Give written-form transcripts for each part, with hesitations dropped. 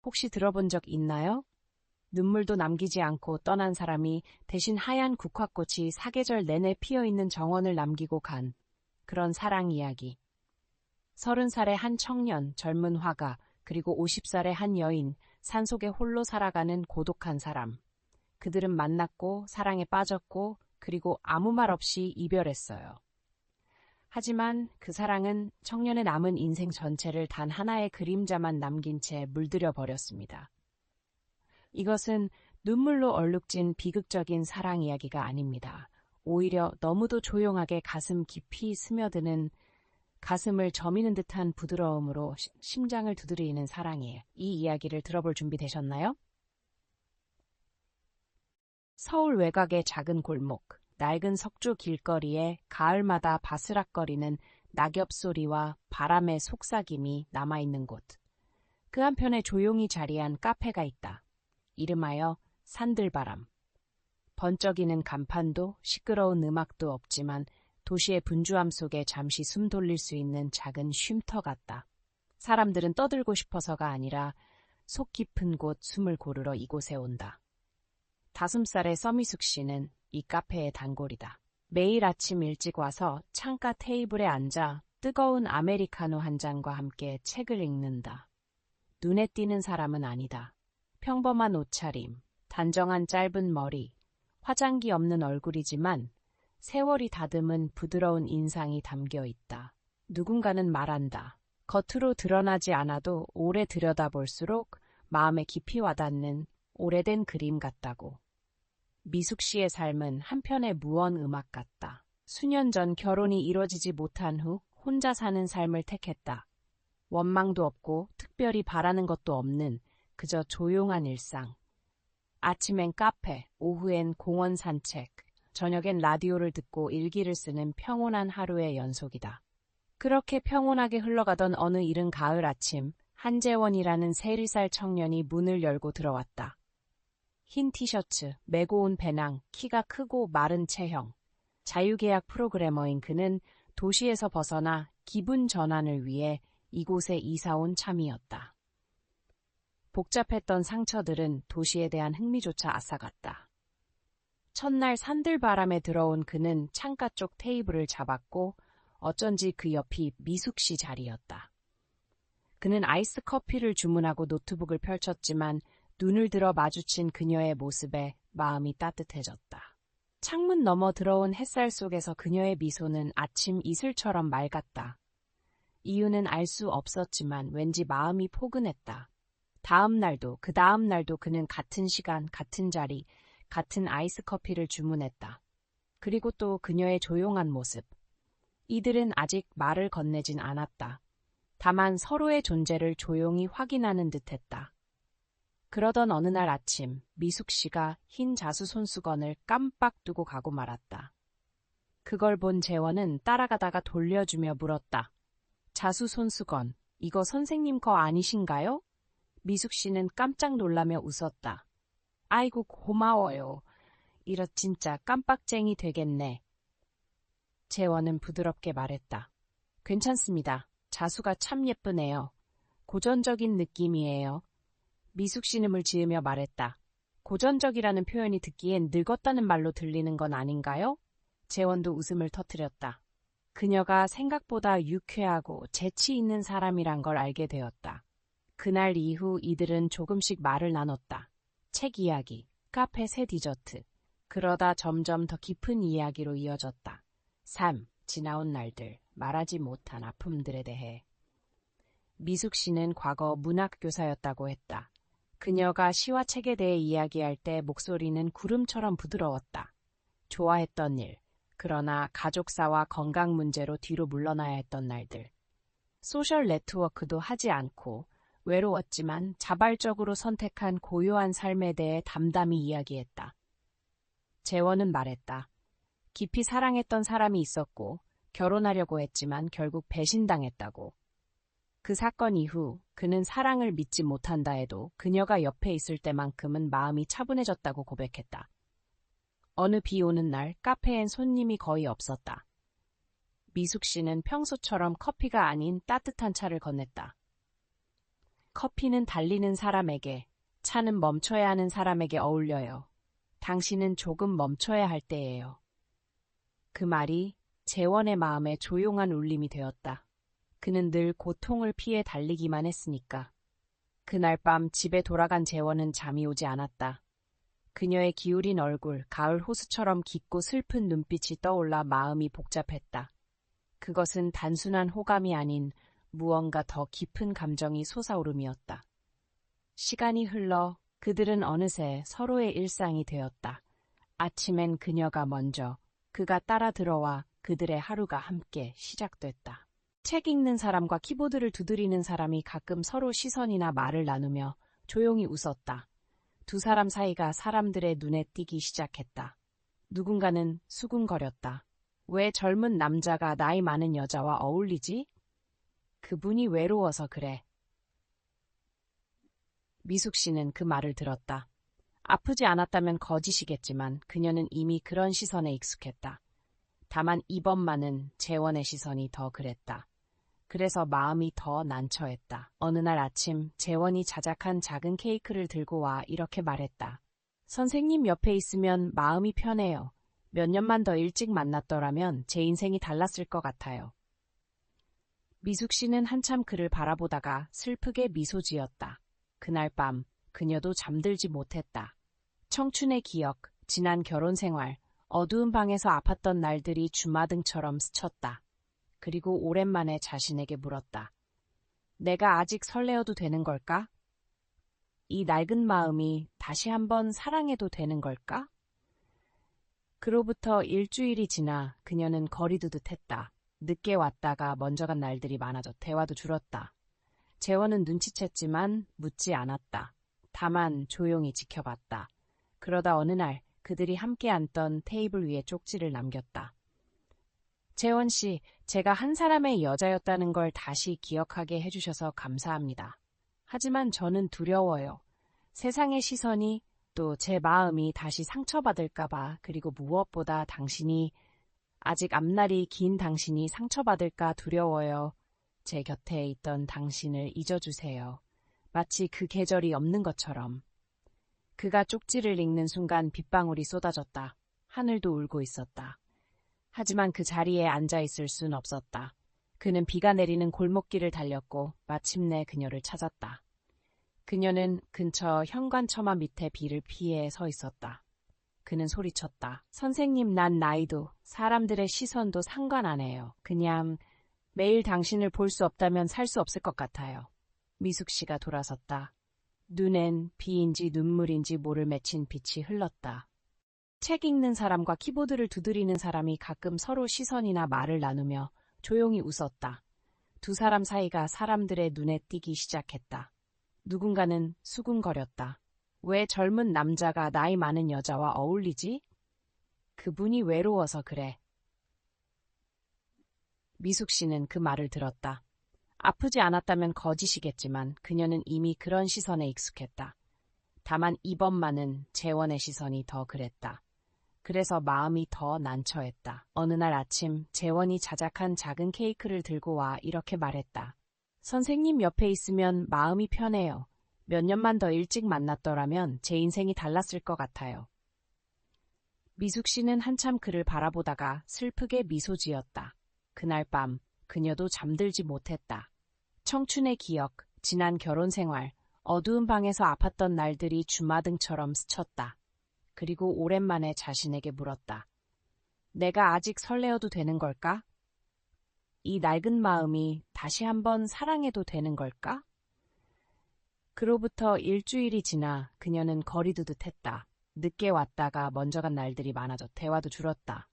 혹시 들어본 적 있나요? 눈물도 남기지 않고 떠난 사람이 대신 하얀 국화꽃이 사계절 내내 피어있는 정원을 남기고 간 그런 사랑 이야기. 30살의 한 청년, 젊은 화가, 그리고 50살의 한 여인, 산속에 홀로 살아가는 고독한 사람. 그들은 만났고 사랑에 빠졌고 그리고 아무 말 없이 이별했어요. 하지만 그 사랑은 청년의 남은 인생 전체를 단 하나의 그림자만 남긴 채 물들여 버렸습니다. 이것은 눈물로 얼룩진 비극적인 사랑 이야기가 아닙니다. 오히려 너무도 조용하게 가슴 깊이 스며드는 가슴을 저미는 듯한 부드러움으로 심장을 두드리는 사랑이에요. 이 이야기를 들어볼 준비 되셨나요? 서울 외곽의 작은 골목, 낡은 석주 길거리에 가을마다 바스락거리는 낙엽 소리와 바람의 속삭임이 남아있는 곳. 그 한편에 조용히 자리한 카페가 있다. 이름하여 산들바람. 번쩍이는 간판도 시끄러운 음악도 없지만 도시의 분주함 속에 잠시 숨 돌릴 수 있는 작은 쉼터 같다. 사람들은 떠들고 싶어서가 아니라 속 깊은 곳 숨을 고르러 이곳에 온다. 5살의 서미숙 씨는 이 카페의 단골이다. 매일 아침 일찍 와서 창가 테이블에 앉아 뜨거운 아메리카노 한 잔과 함께 책을 읽는다. 눈에 띄는 사람은 아니다. 평범한 옷차림, 단정한 짧은 머리, 화장기 없는 얼굴이지만 세월이 다듬은 부드러운 인상이 담겨 있다. 누군가는 말한다. 겉으로 드러나지 않아도 오래 들여다볼수록 마음에 깊이 와닿는 오래된 그림 같다고. 미숙 씨의 삶은 한편의 무언 음악 같다. 수년 전 결혼이 이뤄지지 못한 후 혼자 사는 삶을 택했다. 원망도 없고 특별히 바라는 것도 없는 그저 조용한 일상. 아침엔 카페, 오후엔 공원 산책, 저녁엔 라디오를 듣고 일기를 쓰는 평온한 하루의 연속이다. 그렇게 평온하게 흘러가던 어느 이른 가을 아침, 한재원이라는 3살 청년이 문을 열고 들어왔다. 흰 티셔츠, 메고 온 배낭, 키가 크고 마른 체형. 자유계약 프로그래머인 그는 도시에서 벗어나 기분 전환을 위해 이곳에 이사온 참이었다. 복잡했던 상처들은 도시에 대한 흥미조차 앗아갔다. 첫날 산들바람에 들어온 그는 창가 쪽 테이블을 잡았고 어쩐지 그 옆이 미숙 씨 자리였다. 그는 아이스 커피를 주문하고 노트북을 펼쳤지만 눈을 들어 마주친 그녀의 모습에 마음이 따뜻해졌다. 창문 너머 들어온 햇살 속에서 그녀의 미소는 아침 이슬처럼 맑았다. 이유는 알 수 없었지만 왠지 마음이 포근했다. 다음 날도 그 다음 날도 그는 같은 시간, 같은 자리, 같은 아이스 커피를 주문했다. 그리고 또 그녀의 조용한 모습. 이들은 아직 말을 건네진 않았다. 다만 서로의 존재를 조용히 확인하는 듯했다. 그러던 어느 날 아침, 미숙 씨가 흰 자수 손수건을 깜빡 두고 가고 말았다. 그걸 본 재원은 따라가다가 돌려주며 물었다. 자수 손수건, 이거 선생님 거 아니신가요? 미숙 씨는 깜짝 놀라며 웃었다. 아이고 고마워요. 이러 진짜 깜빡쟁이 되겠네. 재원은 부드럽게 말했다. 괜찮습니다. 자수가 참 예쁘네요. 고전적인 느낌이에요. 미숙 씨 음을 지으며 말했다. 고전적이라는 표현이 듣기엔 늙었다는 말로 들리는 건 아닌가요? 재원도 웃음을 터뜨렸다. 그녀가 생각보다 유쾌하고 재치 있는 사람이란 걸 알게 되었다. 그날 이후 이들은 조금씩 말을 나눴다. 책 이야기, 카페 새 디저트. 그러다 점점 더 깊은 이야기로 이어졌다. 삶, 지나온 날들, 말하지 못한 아픔들에 대해. 미숙 씨는 과거 문학교사였다고 했다. 그녀가 시와 책에 대해 이야기할 때 목소리는 구름처럼 부드러웠다. 좋아했던 일, 그러나 가족사와 건강 문제로 뒤로 물러나야 했던 날들. 소셜 네트워크도 하지 않고 외로웠지만 자발적으로 선택한 고요한 삶에 대해 담담히 이야기했다. 재원은 말했다. 깊이 사랑했던 사람이 있었고 결혼하려고 했지만 결국 배신당했다고. 그 사건 이후 그는 사랑을 믿지 못한다 해도 그녀가 옆에 있을 때만큼은 마음이 차분해졌다고 고백했다. 어느 비 오는 날 카페엔 손님이 거의 없었다. 미숙 씨는 평소처럼 커피가 아닌 따뜻한 차를 건넸다. 커피는 달리는 사람에게, 차는 멈춰야 하는 사람에게 어울려요. 당신은 조금 멈춰야 할 때예요. 그 말이 재원의 마음에 조용한 울림이 되었다. 그는 늘 고통을 피해 달리기만 했으니까. 그날 밤 집에 돌아간 재원은 잠이 오지 않았다. 그녀의 기울인 얼굴, 가을 호수처럼 깊고 슬픈 눈빛이 떠올라 마음이 복잡했다. 그것은 단순한 호감이 아닌 무언가 더 깊은 감정이 솟아오름이었다. 시간이 흘러 그들은 어느새 서로의 일상이 되었다. 아침엔 그녀가 먼저, 그가 따라 들어와 그들의 하루가 함께 시작됐다. 책 읽는 사람과 키보드를 두드리는 사람이 가끔 서로 시선이나 말을 나누며 조용히 웃었다. 두 사람 사이가 사람들의 눈에 띄기 시작했다. 누군가는 수군거렸다. 왜 젊은 남자가 나이 많은 여자와 어울리지? 그분이 외로워서 그래. 미숙 씨는 그 말을 들었다. 아프지 않았다면 거짓이겠지만 그녀는 이미 그런 시선에 익숙했다. 다만 이번만은 재원의 시선이 더 그랬다. 그래서 마음이 더 난처했다. 어느 날 아침 재원이 자작한 작은 케이크를 들고 와 이렇게 말했다. 선생님 옆에 있으면 마음이 편해요. 몇 년만 더 일찍 만났더라면 제 인생이 달랐을 것 같아요. 미숙 씨는 한참 그를 바라보다가 슬프게 미소 지었다. 그날 밤 그녀도 잠들지 못했다. 청춘의 기억, 지난 결혼 생활, 어두운 방에서 아팠던 날들이 주마등처럼 스쳤다. 그리고 오랜만에 자신에게 물었다. 내가 아직 설레어도 되는 걸까? 이 낡은 마음이 다시 한번 사랑해도 되는 걸까? 그로부터 일주일이 지나 그녀는 거리두듯했다. 늦게 왔다가 먼저 간 날들이 많아져 대화도 줄었다. 재원은 눈치챘지만 묻지 않았다. 다만 조용히 지켜봤다. 그러다 어느 날 그들이 함께 앉던 테이블 위에 쪽지를 남겼다. 재원 씨, 제가 한 사람의 여자였다는 걸 다시 기억하게 해주셔서 감사합니다. 하지만 저는 두려워요. 세상의 시선이 또 제 마음이 다시 상처받을까봐, 그리고 무엇보다 당신이, 아직 앞날이 긴 당신이 상처받을까 두려워요. 제 곁에 있던 당신을 잊어주세요. 마치 그 계절이 없는 것처럼. 그가 쪽지를 읽는 순간 빗방울이 쏟아졌다. 하늘도 울고 있었다. 하지만 그 자리에 앉아있을 순 없었다. 그는 비가 내리는 골목길을 달렸고 마침내 그녀를 찾았다. 그녀는 근처 현관처마 밑에 비를 피해 서 있었다. 그는 소리쳤다. 선생님, 난 나이도 사람들의 시선도 상관 안 해요. 그냥 매일 당신을 볼 수 없다면 살 수 없을 것 같아요. 미숙 씨가 돌아섰다. 눈엔 비인지 눈물인지 모를 맺힌 빛이 흘렀다. 책 읽는 사람과 키보드를 두드리는 사람이 가끔 서로 시선이나 말을 나누며 조용히 웃었다. 두 사람 사이가 사람들의 눈에 띄기 시작했다. 누군가는 수군거렸다. 왜 젊은 남자가 나이 많은 여자와 어울리지? 그분이 외로워서 그래. 미숙 씨는 그 말을 들었다. 아프지 않았다면 거짓이겠지만 그녀는 이미 그런 시선에 익숙했다. 다만 이번만은 재원의 시선이 더 그랬다. 그래서 마음이 더 난처했다. 어느 날 아침 재원이 자작한 작은 케이크를 들고 와 이렇게 말했다. 선생님 옆에 있으면 마음이 편해요. 몇 년만 더 일찍 만났더라면 제 인생이 달랐을 것 같아요. 미숙 씨는 한참 그를 바라보다가 슬프게 미소 지었다. 그날 밤 그녀도 잠들지 못했다. 청춘의 기억, 지난 결혼 생활, 어두운 방에서 아팠던 날들이 주마등처럼 스쳤다. 그리고 오랜만에 자신에게 물었다. 내가 아직 설레어도 되는 걸까? 이 낡은 마음이 다시 한번 사랑해도 되는 걸까? 그로부터 일주일이 지나 그녀는 거리두듯했다. 늦게 왔다가 먼저 간 날들이 많아져 대화도 줄었다.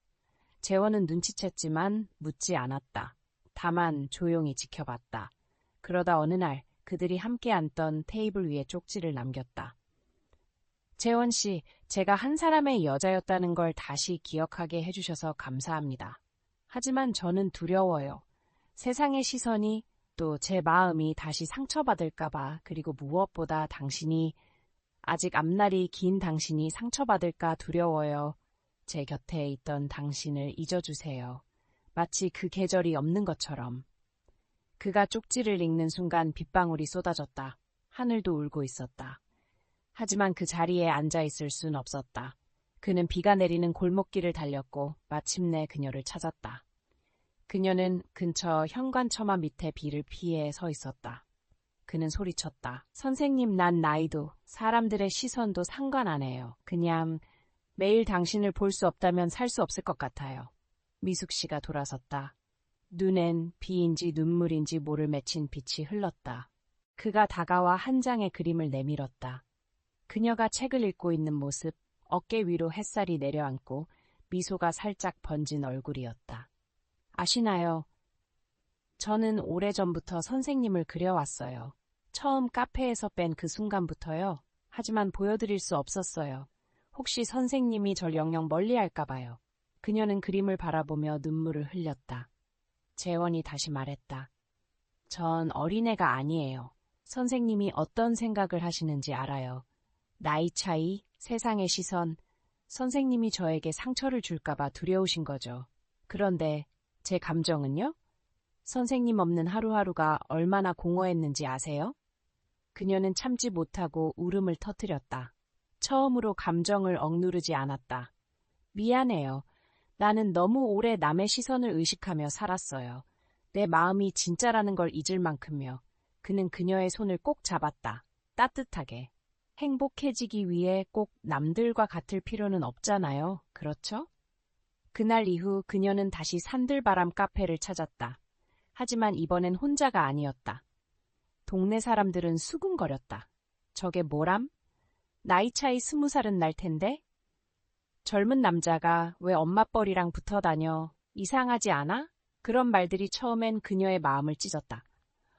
재원은 눈치챘지만 묻지 않았다. 다만 조용히 지켜봤다. 그러다 어느 날 그들이 함께 앉던 테이블 위에 쪽지를 남겼다. 재원 씨, 제가 한 사람의 여자였다는 걸 다시 기억하게 해주셔서 감사합니다. 하지만 저는 두려워요. 세상의 시선이 또 제 마음이 다시 상처받을까봐, 그리고 무엇보다 당신이, 아직 앞날이 긴 당신이 상처받을까 두려워요. 제 곁에 있던 당신을 잊어주세요. 마치 그 계절이 없는 것처럼. 그가 쪽지를 읽는 순간 빗방울이 쏟아졌다. 하늘도 울고 있었다. 하지만 그 자리에 앉아 있을 순 없었다. 그는 비가 내리는 골목길을 달렸고 마침내 그녀를 찾았다. 그녀는 근처 현관처마 밑에 비를 피해 서 있었다. 그는 소리쳤다. 선생님, 난 나이도 사람들의 시선도 상관 안 해요. 그냥 매일 당신을 볼 수 없다면 살 수 없을 것 같아요. 미숙 씨가 돌아섰다. 눈엔 비인지 눈물인지 모를 맺힌 빛이 흘렀다. 그가 다가와 한 장의 그림을 내밀었다. 그녀가 책을 읽고 있는 모습, 어깨 위로 햇살이 내려앉고 미소가 살짝 번진 얼굴이었다. 아시나요? 저는 오래전부터 선생님을 그려왔어요. 처음 카페에서 뺀 그 순간부터요. 하지만 보여드릴 수 없었어요. 혹시 선생님이 절 영영 멀리할까 봐요. 그녀는 그림을 바라보며 눈물을 흘렸다. 재원이 다시 말했다. 전 어린애가 아니에요. 선생님이 어떤 생각을 하시는지 알아요. 나이 차이, 세상의 시선, 선생님이 저에게 상처를 줄까봐 두려우신 거죠. 그런데 제 감정은요? 선생님 없는 하루하루가 얼마나 공허했는지 아세요? 그녀는 참지 못하고 울음을 터뜨렸다. 처음으로 감정을 억누르지 않았다. 미안해요. 나는 너무 오래 남의 시선을 의식하며 살았어요. 내 마음이 진짜라는 걸 잊을 만큼요. 그는 그녀의 손을 꼭 잡았다. 따뜻하게. 행복해지기 위해 꼭 남들과 같을 필요는 없잖아요. 그렇죠? 그날 이후 그녀는 다시 산들바람 카페를 찾았다. 하지만 이번엔 혼자가 아니었다. 동네 사람들은 수군거렸다. 저게 뭐람? 나이 차이 20살은 날 텐데? 젊은 남자가 왜 엄마뻘이랑 붙어 다녀? 이상하지 않아? 그런 말들이 처음엔 그녀의 마음을 찢었다.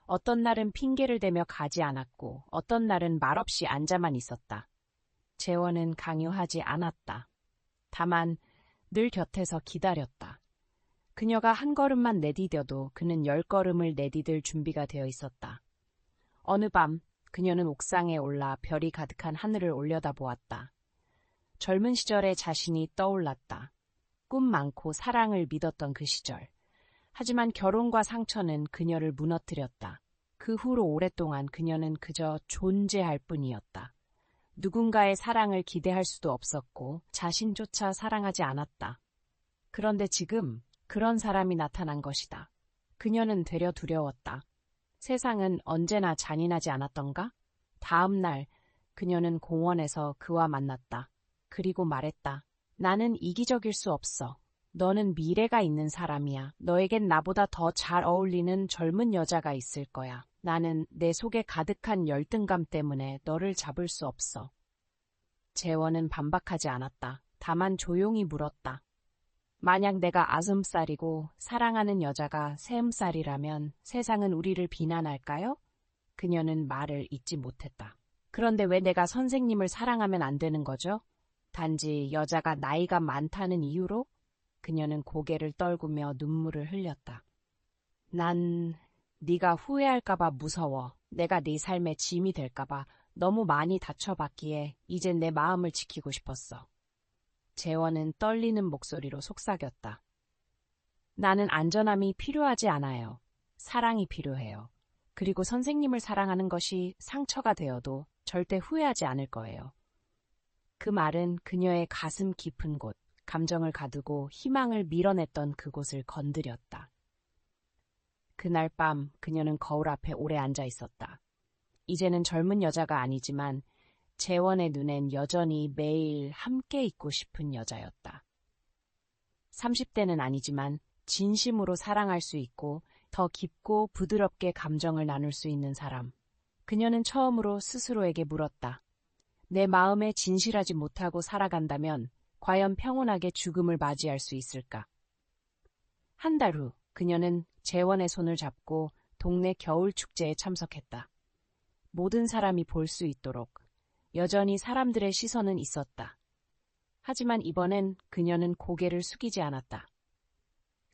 어떤 날은 핑계를 대며 가지 않았고 어떤 날은 말없이 앉아만 있었다. 재원은 강요하지 않았다. 다만 늘 곁에서 기다렸다. 그녀가 한 걸음만 내디뎌도 그는 10걸음을 내디딜 준비가 되어 있었다. 어느 밤 그녀는 옥상에 올라 별이 가득한 하늘을 올려다보았다. 젊은 시절의 자신이 떠올랐다. 꿈 많고 사랑을 믿었던 그 시절. 하지만 결혼과 상처는 그녀를 무너뜨렸다. 그 후로 오랫동안 그녀는 그저 존재할 뿐이었다. 누군가의 사랑을 기대할 수도 없었고 자신조차 사랑하지 않았다. 그런데 지금 그런 사람이 나타난 것이다. 그녀는 되려 두려웠다. 세상은 언제나 잔인하지 않았던가? 다음 날 그녀는 공원에서 그와 만났다. 그리고 말했다. 나는 이기적일 수 없어. 너는 미래가 있는 사람이야. 너에겐 나보다 더 잘 어울리는 젊은 여자가 있을 거야. 나는 내 속에 가득한 열등감 때문에 너를 잡을 수 없어. 재원은 반박하지 않았다. 다만 조용히 물었다. 만약 내가 90살이고 사랑하는 여자가 30살이라면 세상은 우리를 비난할까요? 그녀는 말을 잇지 못했다. 그런데 왜 내가 선생님을 사랑하면 안 되는 거죠? 단지 여자가 나이가 많다는 이유로? 그녀는 고개를 떨구며 눈물을 흘렸다. 난 네가 후회할까봐 무서워. 내가 네 삶의 짐이 될까봐 너무 많이 다쳐봤기에 이젠 내 마음을 지키고 싶었어. 재원은 떨리는 목소리로 속삭였다. 나는 안전함이 필요하지 않아요. 사랑이 필요해요. 그리고 선생님을 사랑하는 것이 상처가 되어도 절대 후회하지 않을 거예요. 그 말은 그녀의 가슴 깊은 곳, 감정을 가두고 희망을 밀어냈던 그곳을 건드렸다. 그날 밤 그녀는 거울 앞에 오래 앉아 있었다. 이제는 젊은 여자가 아니지만 재원의 눈엔 여전히 매일 함께 있고 싶은 여자였다. 30대는 아니지만 진심으로 사랑할 수 있고 더 깊고 부드럽게 감정을 나눌 수 있는 사람. 그녀는 처음으로 스스로에게 물었다. 내 마음에 진실하지 못하고 살아간다면 과연 평온하게 죽음을 맞이할 수 있을까? 한 달 후 그녀는 재원의 손을 잡고 동네 겨울 축제에 참석했다. 모든 사람이 볼 수 있도록 여전히 사람들의 시선은 있었다. 하지만 이번엔 그녀는 고개를 숙이지 않았다.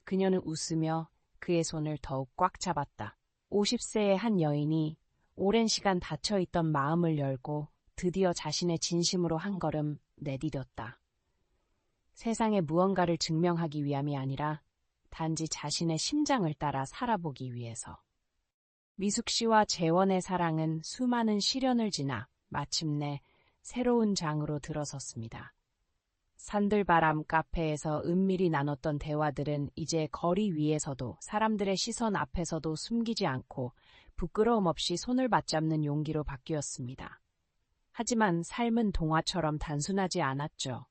그녀는 웃으며 그의 손을 더욱 꽉 잡았다. 50세의 한 여인이 오랜 시간 닫혀있던 마음을 열고 드디어 자신의 진심으로 한 걸음 내디뎠다. 세상에 무언가를 증명하기 위함이 아니라 단지 자신의 심장을 따라 살아보기 위해서. 미숙 씨와 재원의 사랑은 수많은 시련을 지나 마침내 새로운 장으로 들어섰습니다. 산들바람 카페에서 은밀히 나눴던 대화들은 이제 거리 위에서도 사람들의 시선 앞에서도 숨기지 않고 부끄러움 없이 손을 맞잡는 용기로 바뀌었습니다. 하지만 삶은 동화처럼 단순하지 않았죠.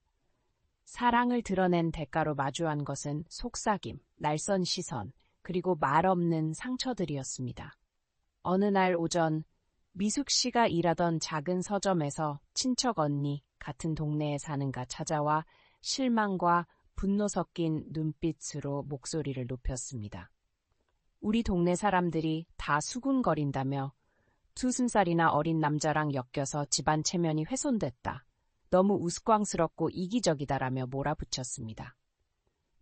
사랑을 드러낸 대가로 마주한 것은 속삭임, 날선 시선, 그리고 말없는 상처들이었습니다. 어느 날 오전 미숙 씨가 일하던 작은 서점에서 친척 언니, 같은 동네에 사는가 찾아와 실망과 분노 섞인 눈빛으로 목소리를 높였습니다. 우리 동네 사람들이 다 수군거린다며 20살이나 어린 남자랑 엮여서 집안 체면이 훼손됐다. 너무 우스꽝스럽고 이기적이다라며 몰아붙였습니다.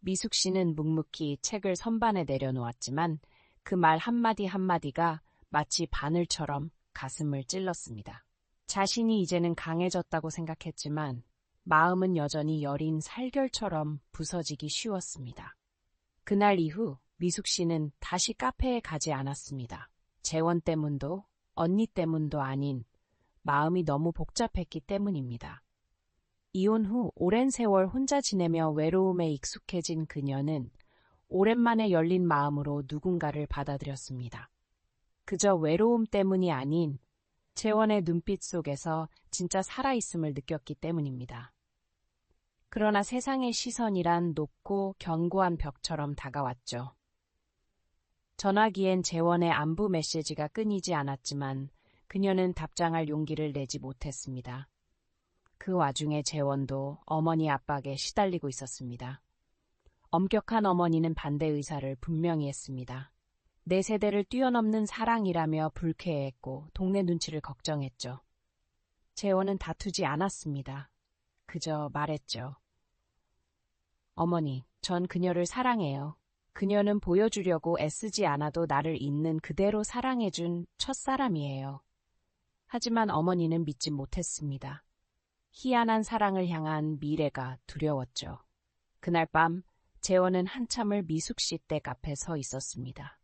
미숙 씨는 묵묵히 책을 선반에 내려놓았지만 그 말 한마디 한마디가 마치 바늘처럼 가슴을 찔렀습니다. 자신이 이제는 강해졌다고 생각했지만 마음은 여전히 여린 살결처럼 부서지기 쉬웠습니다. 그날 이후 미숙 씨는 다시 카페에 가지 않았습니다. 재원 때문도 언니 때문도 아닌 마음이 너무 복잡했기 때문입니다. 이혼 후 오랜 세월 혼자 지내며 외로움에 익숙해진 그녀는 오랜만에 열린 마음으로 누군가를 받아들였습니다. 그저 외로움 때문이 아닌 재원의 눈빛 속에서 진짜 살아있음을 느꼈기 때문입니다. 그러나 세상의 시선이란 높고 견고한 벽처럼 다가왔죠. 전화기엔 재원의 안부 메시지가 끊이지 않았지만 그녀는 답장할 용기를 내지 못했습니다. 그 와중에 재원도 어머니 압박에 시달리고 있었습니다. 엄격한 어머니는 반대 의사를 분명히 했습니다. 내 세대를 뛰어넘는 사랑이라며 불쾌해했고 동네 눈치를 걱정했죠. 재원은 다투지 않았습니다. 그저 말했죠. 어머니, 전 그녀를 사랑해요. 그녀는 보여주려고 애쓰지 않아도 나를 있는 그대로 사랑해준 첫사람이에요. 하지만 어머니는 믿지 못했습니다. 희한한 사랑을 향한 미래가 두려웠죠. 그날 밤 재원은 한참을 미숙 씨 댁 앞에 서 있었습니다.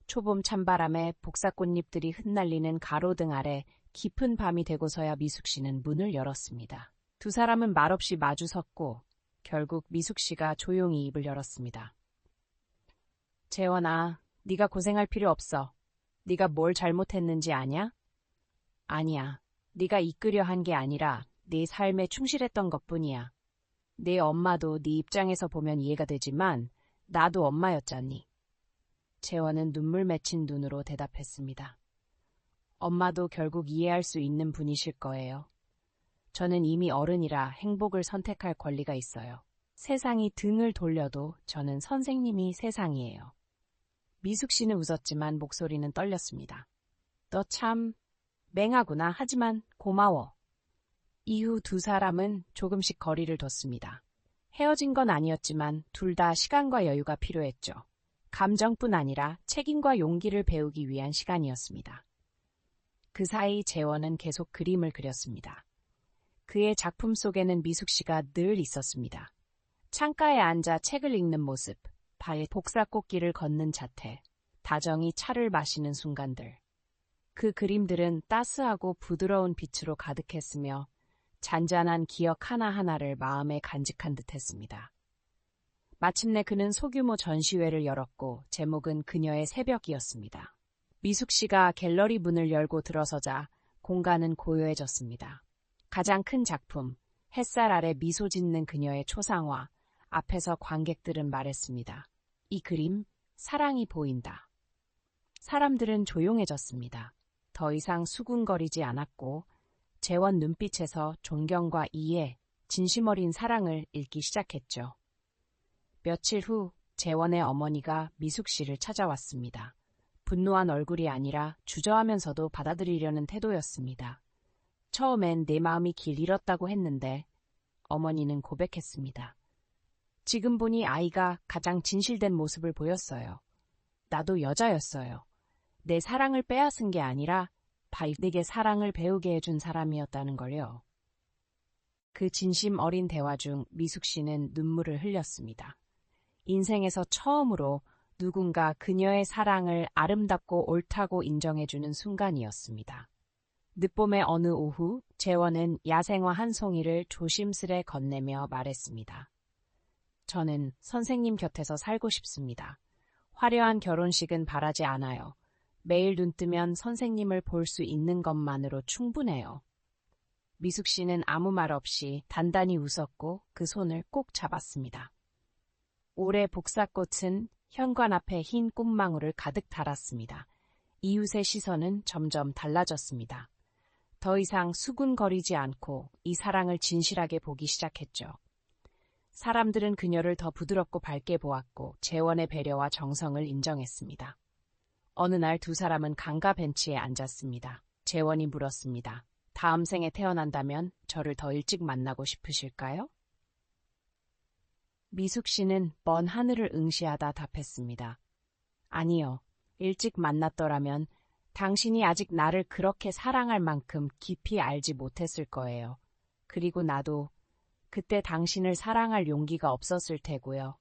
초봄 찬바람에 복사꽃잎들이 흩날리는 가로등 아래 깊은 밤이 되고서야 미숙 씨는 문을 열었습니다. 두 사람은 말없이 마주 섰고 결국 미숙 씨가 조용히 입을 열었습니다. 재원아, 네가 고생할 필요 없어. 네가 뭘 잘못했는지 아냐? 아니야. 네가 이끌려 한 게 아니라 네 삶에 충실했던 것뿐이야. 네 엄마도 네 입장에서 보면 이해가 되지만 나도 엄마였잖니. 재원은 눈물 맺힌 눈으로 대답했습니다. 엄마도 결국 이해할 수 있는 분이실 거예요. 저는 이미 어른이라 행복을 선택할 권리가 있어요. 세상이 등을 돌려도 저는 선생님이 세상이에요. 미숙 씨는 웃었지만 목소리는 떨렸습니다. 너 참 맹하구나. 하지만 고마워. 이후 두 사람은 조금씩 거리를 뒀습니다. 헤어진 건 아니었지만 둘 다 시간과 여유가 필요했죠. 감정뿐 아니라 책임과 용기를 배우기 위한 시간이었습니다. 그 사이 재원은 계속 그림을 그렸습니다. 그의 작품 속에는 미숙 씨가 늘 있었습니다. 창가에 앉아 책을 읽는 모습, 바에 복사꽃길을 걷는 자태, 다정히 차를 마시는 순간들. 그 그림들은 따스하고 부드러운 빛으로 가득했으며 잔잔한 기억 하나하나를 마음에 간직한 듯했습니다. 마침내 그는 소규모 전시회를 열었고 제목은 그녀의 새벽이었습니다. 미숙 씨가 갤러리 문을 열고 들어서자 공간은 고요해졌습니다. 가장 큰 작품, 햇살 아래 미소 짓는 그녀의 초상화, 앞에서 관객들은 말했습니다. 이 그림, 사랑이 보인다. 사람들은 조용해졌습니다. 더 이상 수군거리지 않았고 재원 눈빛에서 존경과 이해, 진심 어린 사랑을 읽기 시작했죠. 며칠 후 재원의 어머니가 미숙 씨를 찾아왔습니다. 분노한 얼굴이 아니라 주저하면서도 받아들이려는 태도였습니다. 처음엔 내 마음이 길 잃었다고 했는데 어머니는 고백했습니다. 지금 보니 아이가 가장 진실된 모습을 보였어요. 나도 여자였어요. 내 사랑을 빼앗은 게 아니라 내게 사랑을 배우게 해준 사람이었다는 걸요. 그 진심 어린 대화 중 미숙 씨는 눈물을 흘렸습니다. 인생에서 처음으로 누군가 그녀의 사랑을 아름답고 옳다고 인정해주는 순간이었습니다. 늦봄의 어느 오후, 재원은 야생화 한 송이를 조심스레 건네며 말했습니다. 저는 선생님 곁에서 살고 싶습니다. 화려한 결혼식은 바라지 않아요. 매일 눈 뜨면 선생님을 볼 수 있는 것만으로 충분해요. 미숙 씨는 아무 말 없이 단단히 웃었고 그 손을 꼭 잡았습니다. 올해 복사꽃은 현관 앞에 흰 꽃망울을 가득 달았습니다. 이웃의 시선은 점점 달라졌습니다. 더 이상 수군거리지 않고 이 사랑을 진실하게 보기 시작했죠. 사람들은 그녀를 더 부드럽고 밝게 보았고 재원의 배려와 정성을 인정했습니다. 어느 날 두 사람은 강가 벤치에 앉았습니다. 재원이 물었습니다. 다음 생에 태어난다면 저를 더 일찍 만나고 싶으실까요? 미숙 씨는 먼 하늘을 응시하다 답했습니다. 아니요. 일찍 만났더라면 당신이 아직 나를 그렇게 사랑할 만큼 깊이 알지 못했을 거예요. 그리고 나도 그때 당신을 사랑할 용기가 없었을 테고요.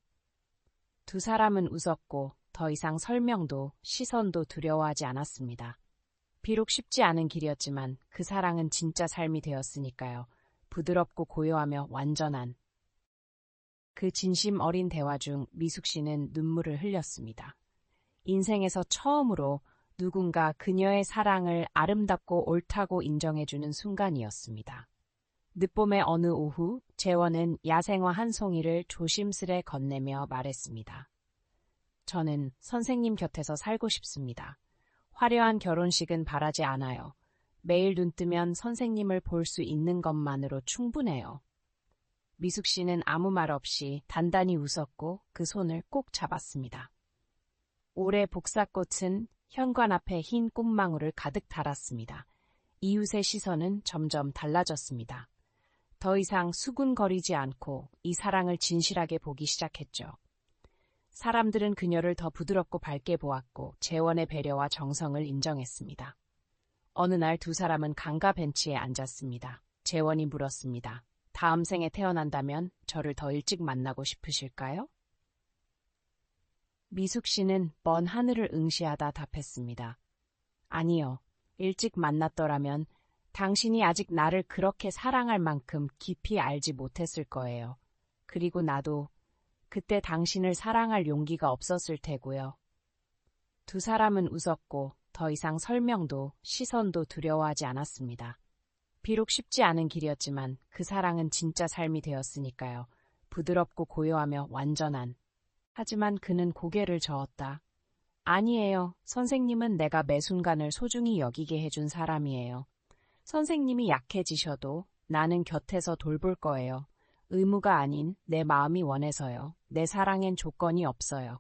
두 사람은 웃었고 더 이상 설명도 시선도 두려워하지 않았습니다. 비록 쉽지 않은 길이었지만 그 사랑은 진짜 삶이 되었으니까요. 부드럽고 고요하며 완전한. 그 진심 어린 대화 중 미숙 씨는 눈물을 흘렸습니다. 인생에서 처음으로 누군가 그녀의 사랑을 아름답고 옳다고 인정해주는 순간이었습니다. 늦봄의 어느 오후, 재원은 야생화 한 송이를 조심스레 건네며 말했습니다. 저는 선생님 곁에서 살고 싶습니다. 화려한 결혼식은 바라지 않아요. 매일 눈 뜨면 선생님을 볼 수 있는 것만으로 충분해요. 미숙 씨는 아무 말 없이 단단히 웃었고 그 손을 꼭 잡았습니다. 올해 복사꽃은 현관 앞에 흰 꽃망울을 가득 달았습니다. 이웃의 시선은 점점 달라졌습니다. 더 이상 수군거리지 않고 이 사랑을 진실하게 보기 시작했죠. 사람들은 그녀를 더 부드럽고 밝게 보았고 재원의 배려와 정성을 인정했습니다. 어느 날 두 사람은 강가 벤치에 앉았습니다. 재원이 물었습니다. 다음 생에 태어난다면 저를 더 일찍 만나고 싶으실까요? 미숙 씨는 먼 하늘을 응시하다 답했습니다. 아니요. 일찍 만났더라면 당신이 아직 나를 그렇게 사랑할 만큼 깊이 알지 못했을 거예요. 그리고 나도 그때 당신을 사랑할 용기가 없었을 테고요. 두 사람은 웃었고 더 이상 설명도 시선도 두려워하지 않았습니다. 비록 쉽지 않은 길이었지만 그 사랑은 진짜 삶이 되었으니까요. 부드럽고 고요하며 완전한. 하지만 그는 고개를 저었다. 아니에요. 선생님은 내가 매 순간을 소중히 여기게 해준 사람이에요. 선생님이 약해지셔도 나는 곁에서 돌볼 거예요. 의무가 아닌 내 마음이 원해서요. 내 사랑엔 조건이 없어요.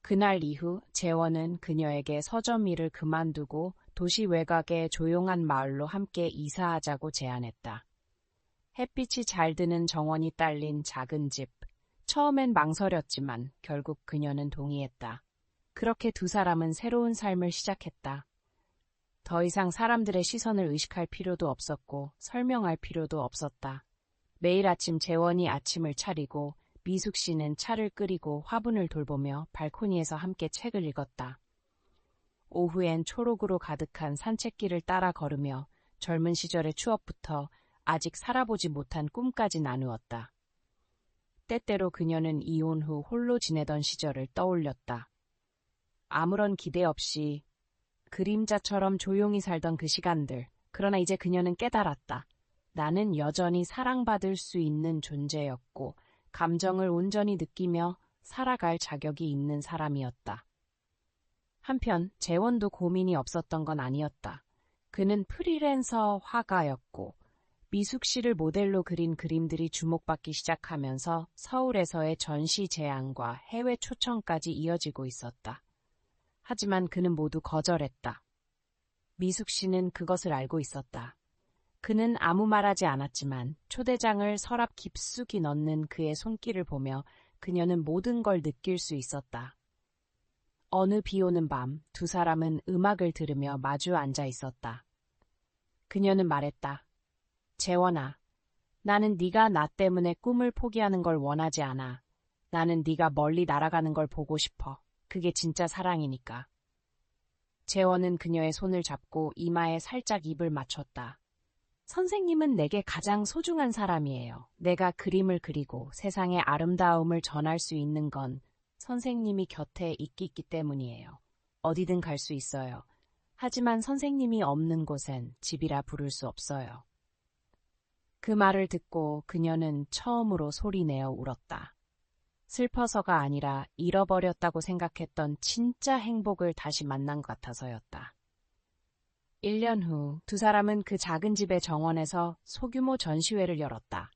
그날 이후 재원은 그녀에게 서점 일을 그만두고 도시 외곽의 조용한 마을로 함께 이사하자고 제안했다. 햇빛이 잘 드는 정원이 딸린 작은 집. 처음엔 망설였지만 결국 그녀는 동의했다. 그렇게 두 사람은 새로운 삶을 시작했다. 더 이상 사람들의 시선을 의식할 필요도 없었고 설명할 필요도 없었다. 매일 아침 재원이 아침을 차리고 미숙 씨는 차를 끓이고 화분을 돌보며 발코니에서 함께 책을 읽었다. 오후엔 초록으로 가득한 산책길을 따라 걸으며 젊은 시절의 추억부터 아직 살아보지 못한 꿈까지 나누었다. 때때로 그녀는 이혼 후 홀로 지내던 시절을 떠올렸다. 아무런 기대 없이 그림자처럼 조용히 살던 그 시간들. 그러나 이제 그녀는 깨달았다. 나는 여전히 사랑받을 수 있는 존재였고 감정을 온전히 느끼며 살아갈 자격이 있는 사람이었다. 한편 재원도 고민이 없었던 건 아니었다. 그는 프리랜서 화가였고 미숙 씨를 모델로 그린 그림들이 주목받기 시작하면서 서울에서의 전시 제안과 해외 초청까지 이어지고 있었다. 하지만 그는 모두 거절했다. 미숙 씨는 그것을 알고 있었다. 그는 아무 말하지 않았지만 초대장을 서랍 깊숙이 넣는 그의 손길을 보며 그녀는 모든 걸 느낄 수 있었다. 어느 비 오는 밤 두 사람은 음악을 들으며 마주 앉아 있었다. 그녀는 말했다. 재원아, 나는 네가 나 때문에 꿈을 포기하는 걸 원하지 않아. 나는 네가 멀리 날아가는 걸 보고 싶어. 그게 진짜 사랑이니까. 재원은 그녀의 손을 잡고 이마에 살짝 입을 맞췄다. 선생님은 내게 가장 소중한 사람이에요. 내가 그림을 그리고 세상의 아름다움을 전할 수 있는 건 선생님이 곁에 있기 때문이에요. 어디든 갈 수 있어요. 하지만 선생님이 없는 곳엔 집이라 부를 수 없어요. 그 말을 듣고 그녀는 처음으로 소리내어 울었다. 슬퍼서가 아니라 잃어버렸다고 생각했던 진짜 행복을 다시 만난 것 같아서였다. 1년 후 두 사람은 그 작은 집의 정원에서 소규모 전시회를 열었다.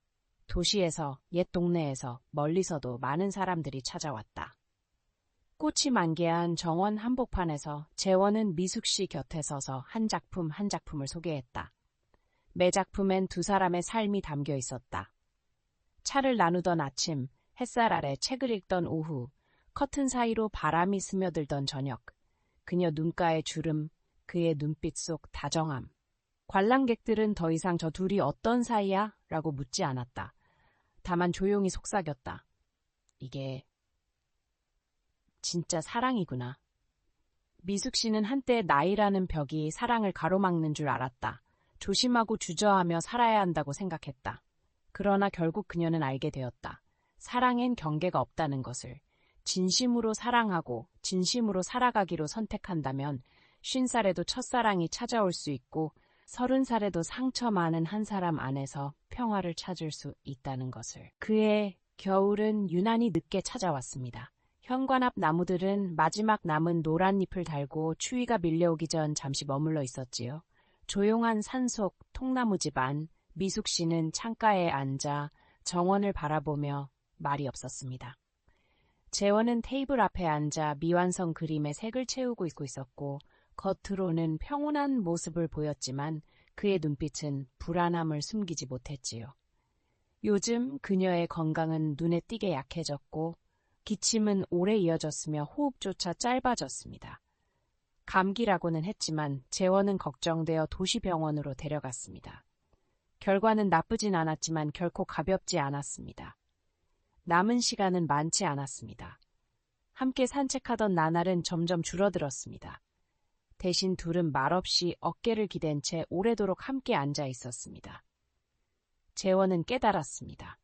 도시에서, 옛 동네에서, 멀리서도 많은 사람들이 찾아왔다. 꽃이 만개한 정원 한복판에서 재원은 미숙 씨 곁에 서서 한 작품 한 작품을 소개했다. 매 작품엔 두 사람의 삶이 담겨 있었다. 차를 나누던 아침, 햇살 아래 책을 읽던 오후, 커튼 사이로 바람이 스며들던 저녁, 그녀 눈가의 주름, 그의 눈빛 속 다정함. 관람객들은 더 이상 저 둘이 어떤 사이야? 라고 묻지 않았다. 다만 조용히 속삭였다. 이게 진짜 사랑이구나. 미숙 씨는 한때 나이라는 벽이 사랑을 가로막는 줄 알았다. 조심하고 주저하며 살아야 한다고 생각했다. 그러나 결국 그녀는 알게 되었다. 사랑엔 경계가 없다는 것을. 진심으로 사랑하고 진심으로 살아가기로 선택한다면 50살에도 첫사랑이 찾아올 수 있고 30살에도 상처 많은 한 사람 안에서 평화를 찾을 수 있다는 것을. 그의 겨울은 유난히 늦게 찾아왔습니다. 현관 앞 나무들은 마지막 남은 노란 잎을 달고 추위가 밀려오기 전 잠시 머물러 있었지요. 조용한 산속 통나무 집 안, 미숙 씨는 창가에 앉아 정원을 바라보며 말이 없었습니다. 재원은 테이블 앞에 앉아 미완성 그림에 색을 채우고 있었고 겉으로는 평온한 모습을 보였지만 그의 눈빛은 불안함을 숨기지 못했지요. 요즘 그녀의 건강은 눈에 띄게 약해졌고 기침은 오래 이어졌으며 호흡조차 짧아졌습니다. 감기라고는 했지만 재원은 걱정되어 도시병원으로 데려갔습니다. 결과는 나쁘진 않았지만 결코 가볍지 않았습니다. 남은 시간은 많지 않았습니다. 함께 산책하던 나날은 점점 줄어들었습니다. 대신 둘은 말없이 어깨를 기댄 채 오래도록 함께 앉아 있었습니다. 재원은 깨달았습니다.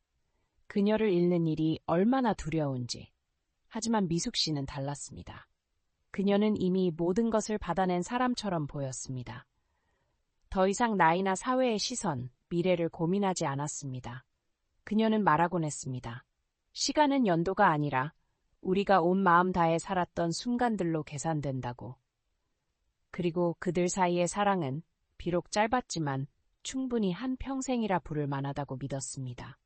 그녀를 잃는 일이 얼마나 두려운지. 하지만 미숙 씨는 달랐습니다. 그녀는 이미 모든 것을 받아낸 사람처럼 보였습니다. 더 이상 나이나 사회의 시선, 미래를 고민하지 않았습니다. 그녀는 말하곤 했습니다. 시간은 연도가 아니라 우리가 온 마음 다해 살았던 순간들로 계산된다고. 그리고 그들 사이의 사랑은 비록 짧았지만 충분히 한 평생이라 부를 만하다고 믿었습니다.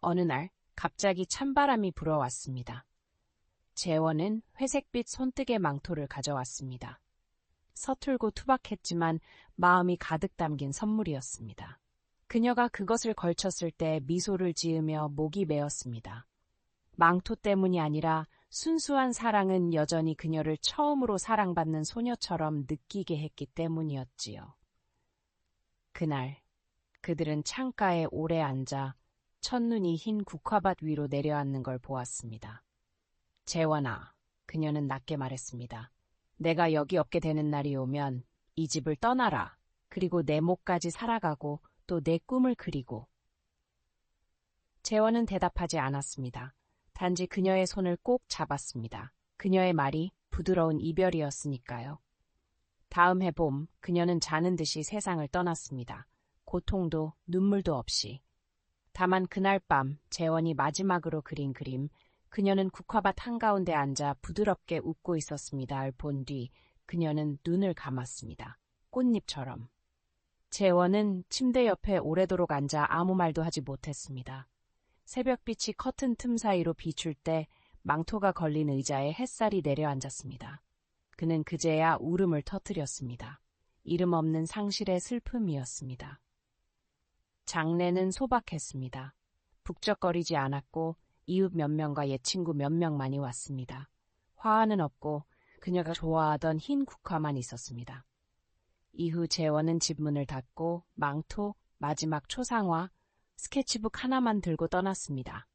어느 날 갑자기 찬바람이 불어왔습니다. 재원은 회색빛 손뜨개 망토를 가져왔습니다. 서툴고 투박했지만 마음이 가득 담긴 선물이었습니다. 그녀가 그것을 걸쳤을 때 미소를 지으며 목이 메었습니다. 망토 때문이 아니라 순수한 사랑은 여전히 그녀를 처음으로 사랑받는 소녀처럼 느끼게 했기 때문이었지요. 그날 그들은 창가에 오래 앉아 첫눈이 흰 국화밭 위로 내려앉는 걸 보았습니다. 재원아, 그녀는 낮게 말했습니다. 내가 여기 없게 되는 날이 오면 이 집을 떠나라. 그리고 내 몫까지 살아가고 또 내 꿈을 그리고. 재원은 대답하지 않았습니다. 단지 그녀의 손을 꼭 잡았습니다. 그녀의 말이 부드러운 이별이었으니까요. 다음 해 봄, 그녀는 자는 듯이 세상을 떠났습니다. 고통도 눈물도 없이. 다만 그날 밤 재원이 마지막으로 그린 그림, 그녀는 국화밭 한가운데 앉아 부드럽게 웃고 있었습니다를 본 뒤 그녀는 눈을 감았습니다. 꽃잎처럼. 재원은 침대 옆에 오래도록 앉아 아무 말도 하지 못했습니다. 새벽빛이 커튼 틈 사이로 비출 때 망토가 걸린 의자에 햇살이 내려앉았습니다. 그는 그제야 울음을 터뜨렸습니다. 이름 없는 상실의 슬픔이었습니다. 장례는 소박했습니다. 북적거리지 않았고 이웃 몇 명과 옛 친구 몇 명만이 왔습니다. 화환은 없고 그녀가 좋아하던 흰 국화만 있었습니다. 이후 재원은 집 문을 닫고 망토, 마지막 초상화, 스케치북 하나만 들고 떠났습니다.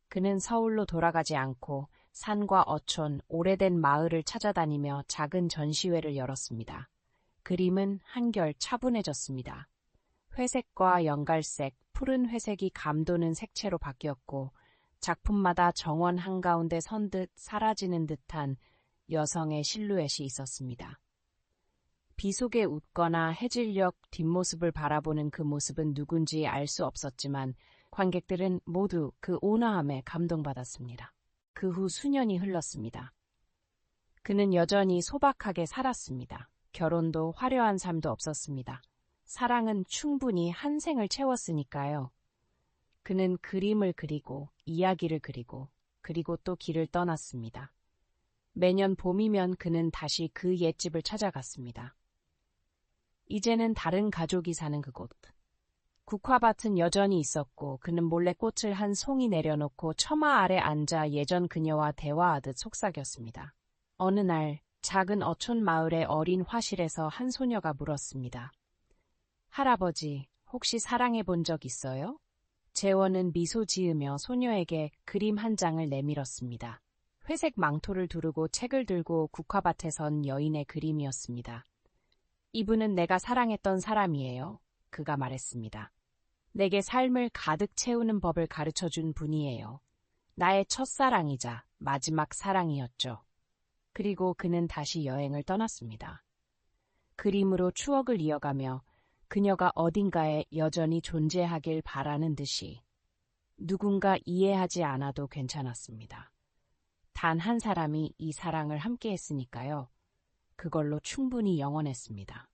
그는 서울로 돌아가지 않고 산과 어촌, 오래된 마을을 찾아다니며 작은 전시회를 열었습니다. 그림은 한결 차분해졌습니다. 회색과 연갈색, 푸른 회색이 감도는 색채로 바뀌었고 작품마다 정원 한가운데 선 듯 사라지는 듯한 여성의 실루엣이 있었습니다. 비 속에 웃거나 해질녘 뒷모습을 바라보는 그 모습은 누군지 알 수 없었지만 관객들은 모두 그 온화함에 감동받았습니다. 그 후 수년이 흘렀습니다. 그는 여전히 소박하게 살았습니다. 결혼도 화려한 삶도 없었습니다. 사랑은 충분히 한 생을 채웠으니까요. 그는 그림을 그리고 이야기를 그리고 그리고 또 길을 떠났습니다. 매년 봄이면 그는 다시 그 옛집을 찾아갔습니다. 이제는 다른 가족이 사는 그곳. 국화밭은 여전히 있었고 그는 몰래 꽃을 한 송이 내려놓고 처마 아래 앉아 예전 그녀와 대화하듯 속삭였습니다. 어느 날 작은 어촌 마을의 어린 화실에서 한 소녀가 물었습니다. 할아버지, 혹시 사랑해 본 적 있어요? 재원은 미소 지으며 소녀에게 그림 한 장을 내밀었습니다. 회색 망토를 두르고 책을 들고 국화밭에 선 여인의 그림이었습니다. 이분은 내가 사랑했던 사람이에요. 그가 말했습니다. 내게 삶을 가득 채우는 법을 가르쳐준 분이에요. 나의 첫사랑이자 마지막 사랑이었죠. 그리고 그는 다시 여행을 떠났습니다. 그림으로 추억을 이어가며 그녀가 어딘가에 여전히 존재하길 바라는 듯이 누군가 이해하지 않아도 괜찮았습니다. 단 한 사람이 이 사랑을 함께 했으니까요. 그걸로 충분히 영원했습니다.